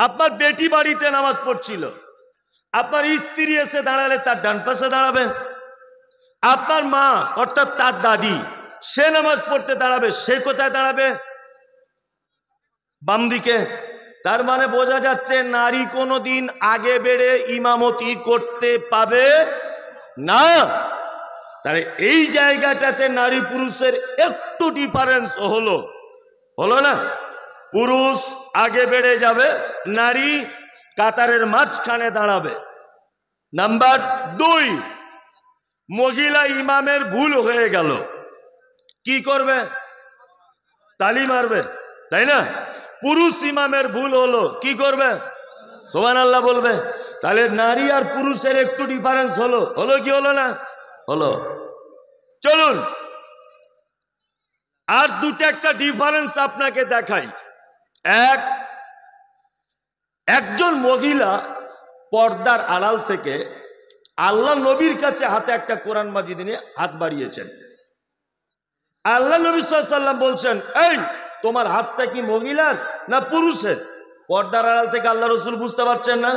আপনার বেটি বাড়িতে নামাজ পড়ছিল, আপনার স্ত্রী এসে দাঁড়ালে তার ডান পাশে দাঁড়াবে। আপনার মা অর্থাৎ তার দাদি সে নামাজ পড়তে দাঁড়াবে, সে কোথায় দাঁড়াবে? বাম দিকে। তার মানে বোঝা যাচ্ছে নারী কোনোদিন আগে বেড়ে ইমামতি করতে পাবে না। তাহলে এই জায়গাটাতে নারী পুরুষের একটু ডিফারেন্স হলো না? পুরুষ আগে বেড়ে যাবে, নারী কাতারের মাঝখানে দাঁড়াবে। নাম্বার 2, মহিলা ইমামের ভুল হয়ে গেল, কি করবে? তালি মারবে, তাই না? পুরুষ ইমামের ভুল হলো, কি করবে? সুবহানাল্লাহ বলবে। তাহলে নারী আর পুরুষের একটু ডিফারেন্স হলো কি হলো না? হলো। চলুন আর দুটো একটা ডিফারেন্স আপনাকে দেখাই। একজন মহিলা পর্দার আড়াল থেকে আল্লাহ নবীর কাছে হাতে একটা কোরআন মাজিদ নিয়ে হাত বাড়িয়েছেন। আল্লাহ নবী সাল্লাল্লাহু আলাইহি ওয়াসাল্লাম বলছেন, এই তোমার হাতটা কি মহিলার না পুরুষের? পর্দার আড়াল থেকে আল্লাহ রসুল বুঝতে পারছেন না?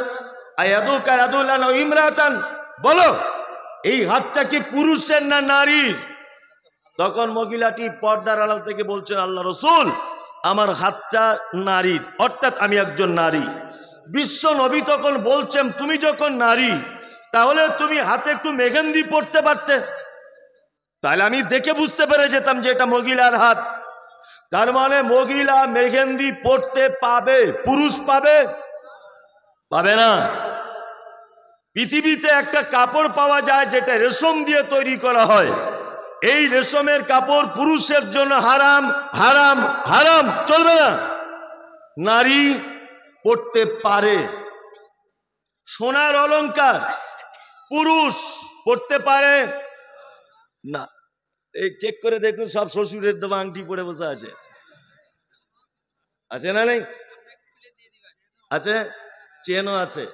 ইমরাতান, বলো এই হাতটা কি পুরুষের না নারীর? তখন মহিলাটি পর্দার আড়াল থেকে বলছেন, আল্লাহ রসুল আমার হাতটা নারীর, অর্থাৎ আমি একজন নারী। বিশ্ব নবী তখন বলছেন, তুমি যখন নারী তাহলে তুমি হাতে একটু মেহেন্দি পড়তে পারতে, তাহলে আমি দেখে বুঝতে পেরে যেতাম যে এটা মহিলার হাত। তার মানে মহিলা মেহেন্দি পড়তে পাবে, পুরুষ পাবে না। পৃথিবীতে একটা কাপড় পাওয়া যায় যেটা রেশম দিয়ে তৈরি করা হয়, এই রেশমের কাপড় পুরুষের জন্য হারাম, হারাম, হারাম, চলবে না। নারী পড়তে পারে। সোনার অলংকার পুরুষ পড়তে পারে না। এই চেক করে দেখুন, সব শ্বশুরের দেওয়া আংটি পরে বসে আছে না? নেই? আছে, চেনও আছে।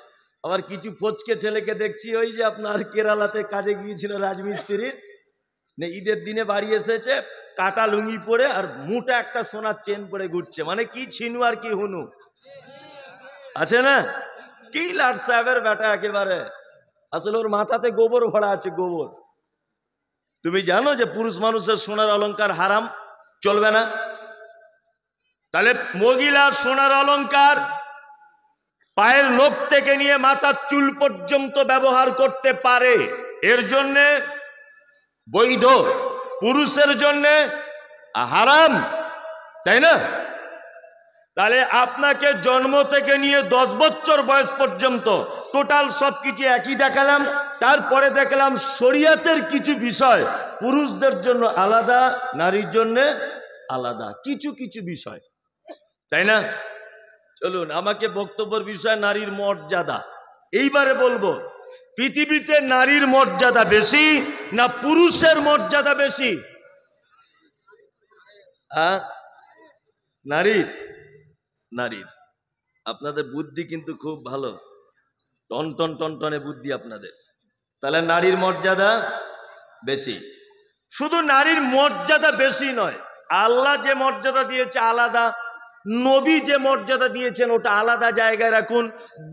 আবার কিছু ফচকে ছেলেকে দেখছি, ওই যে আপনার কেরালাতে কাজে গিয়েছিল রাজমিস্ত্রির, ঈদের দিনে বাড়ি এসেছে, কাটা লুঙ্গি পরে আর মোটা একটা সোনার চেন পরে ঘুরছে। মানে কি ছিনু আর কি হুনু, আছে না? কি লাট সাহেবের বেটা একেবারে। আসলে ওর মাথাতে গোবর ভরা আছে, গোবর। তুমি জানো যে পুরুষ মানুষের সোনার অলংকার হারাম, চলবে না। তাহলে মহিলা সোনার অলংকার পায়ের নখ থেকে নিয়ে মাথার চুল পর্যন্ত ব্যবহার করতে পারে, এর জন্যে বৈধ। পুরুষের জন্যে হারাম, তাই না? তাহলে আপনাকে জন্ম থেকে নিয়ে 10 বছর বয়স পর্যন্ত টোটাল সবকিছু একই দেখালাম। তারপরে দেখলাম শরীয়তের কিছু বিষয় পুরুষদের জন্য আলাদা, নারীর জন্য আলাদা, কিছু কিছু বিষয়, তাই না? চলুন, আমাকে বক্তব্যের বিষয় নারীর মর্যাদা। এইবারে বলবো, পৃথিবীতে নারীর মর্যাদা বেশি না পুরুষের মর্যাদা বেশি? নারীর। আপনাদের বুদ্ধি কিন্তু খুব ভালো, টনটন টনটনে বুদ্ধি আপনাদের। তাহলে নারীর মর্যাদা বেশি। শুধু নারীর মর্যাদা বেশি নয়, আল্লাহ যে মর্যাদা দিয়েছে আলাদা, নবী যে মর্যাদা দিয়েছেন ওটা আলাদা জায়গায় রাখুন।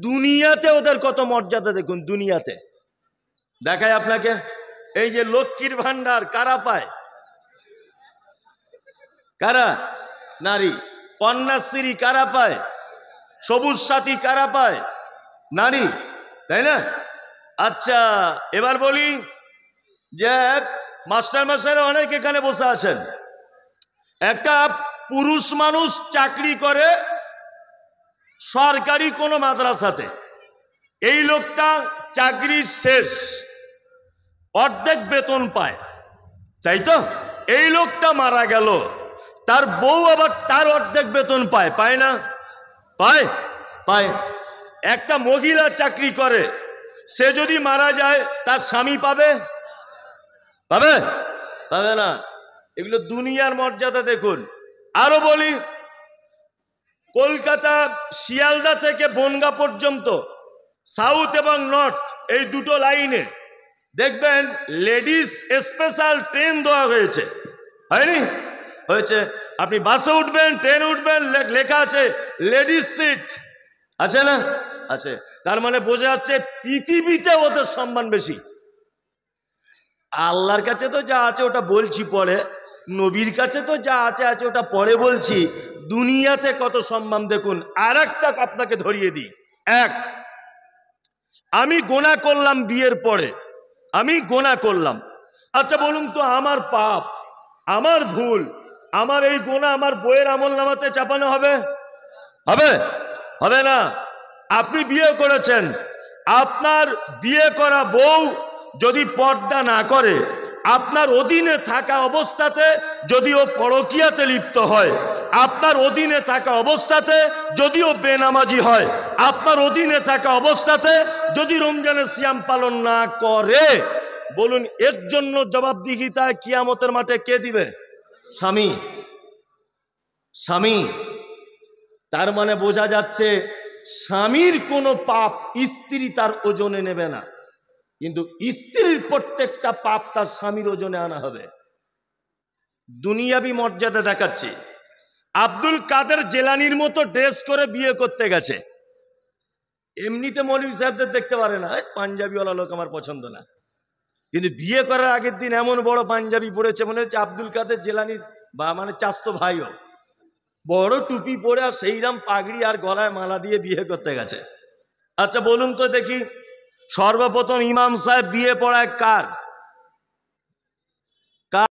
দুনিয়াতে ওদের কত মর্যাদা দেখুন। দুনিয়াতে দেখায় আপনাকে, এই যে লক্ষ্মীর ভান্ডার কারা পায়? কারা? নারী। কন্যাশ্রী কারা পায়? সবুজ সাথী কারা পায়? নারী, তাই না? আচ্ছা, এবার বলি যে মাস্টার মশাইরা অনেক এখানে বসে আছেন, একটা পুরুষ মানুষ চাকরি করে সরকারি কোনো মাদ্রাসাতে, এই লোকটা চাকরি শেষ, অর্ধেক বেতন পায়, তাই তো? এই লোকটা মারা গেল, তার বউ আবার তার অর্ধেক বেতন পায় না? পায়। একটা মহিলা চাকরি করে, সে যদি মারা যায় তার স্বামী পাবে না। এগুলো দুনিয়ার মর্যাদা দেখুন। আরো বলি, কলকাতা শিয়ালদা থেকে বনগাঁ পর্যন্ত সাউথ এবং নর্থ এই দুটো লাইনে দেখবেন লেডিস স্পেশাল ট্রেন দেওয়া হয়েছে, হয়নি? হয়েছে। আপনি বাসে উঠবেন, ট্রেনে উঠবেন, লেখা আছে লেডিস সিট, আছে না? আছে। তার মানে বোঝা যাচ্ছে পৃথিবীতে ওদের সম্মান বেশি। আল্লাহর কাছে তো যা আছে ওটা বলছি পরে, নবীর কাছে তো যা আছে আছে ওটা পরে বলছি। দুনিয়াতে কত সম্মান দেখুন। আর একটা আপনাকে ধরিয়ে দিই। এক, আমি গোনা করলাম বিয়ের পরে, আমি গোনা করলাম। আচ্ছা বলুন তো, আমার পাপ, আমার ভুল, আমার এই গোনা আমার বইয়ের আমলনামাতে চাপানো হবে? হবে? হবে না। আপনি বিয়ে করেছেন, আপনার বিয়ে করা বউ যদি পর্দা না করে, আপনার অধীনে থাকা অবস্থাতে যদি ও পরকীয়াতে লিপ্ত হয়, আপনার অধীনে থাকা অবস্থাতে যদি ও বেনামাজি হয়, আপনার অধীনে থাকা অবস্থাতে যদি রমজানের সিয়াম পালন না করে, বলুন এর জন্য জবাবদিহিতা কিয়ামতের মাঠে কে দিবে? স্বামী। স্বামী। তার মানে বোঝা যাচ্ছে স্বামীর কোনো পাপ স্ত্রী তার ওজনে নেবে না, কিন্তু স্ত্রীর প্রত্যেকটা পাপ তার স্বামীর ওজনে আনা হবে। দুনিয়াবি মর্যাদা দেখাচ্ছি। আব্দুল কাদের জেলানির মতো ড্রেস করে বিয়ে করতে গেছে। এমনিতে মৌলভী সাহেবদের দেখতে পারে না, পাঞ্জাবিওয়ালা লোক আমার পছন্দ না, কিন্তু বিয়ে করার আগের দিন এমন বড় পাঞ্জাবি পরেছে মনে হচ্ছে আব্দুল কাদের জেলানির বা মানে চাস্তো ভাইও, বড় টুপি পরে আর সেইরাম পাগড়ি আর গলায় মালা দিয়ে বিয়ে করতে গেছে। আচ্ছা বলুন তো দেখি, সর্বপ্রথম ইমাম সাহেব বিয়ে পড়ায় কার?